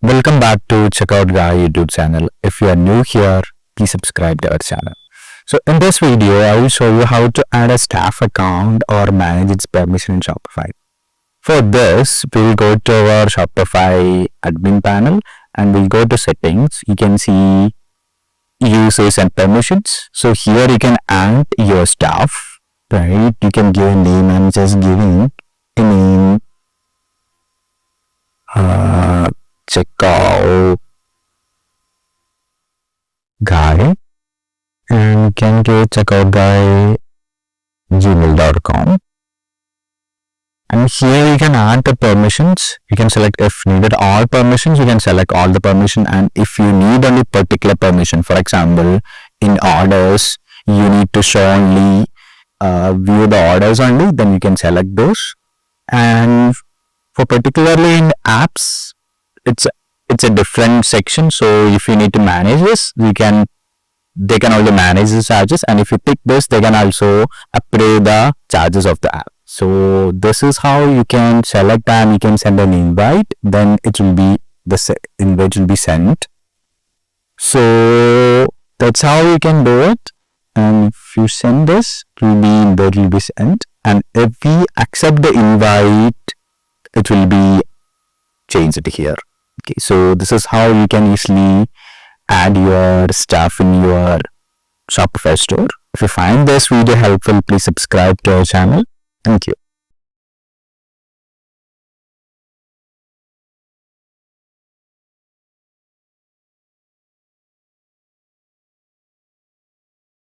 Welcome back to Checkout Guy YouTube channel. If you are new here, please subscribe to our channel. So in this video, I will show you how to add a staff account or manage its permission in Shopify. For this, we'll go to our Shopify admin panel and we'll go to settings. You can see users and permissions. So here you can add your staff, right? You can give a name. I'm just giving a name. Checkout Guy, and you can get checkout guy gmail.com, and here you can add the permissions. You can select if needed all permissions. You can select all the permission, and if you need only particular permission, for example in orders you need to show only view the orders only, then you can select those. And for particularly in apps, it's a different section. So if you need to manage this, they can also manage the charges, and if you tick this, they can also approve the charges of the app. So this is how you can select, and you can send an invite, then it will be the invite will be sent. So that's how you can do it. And if you send this, invite will be sent, and if we accept the invite, it will be changed here. Okay, so this is how you can easily add your stuff in your Shopify store. If you find this video helpful, please subscribe to our channel. Thank you.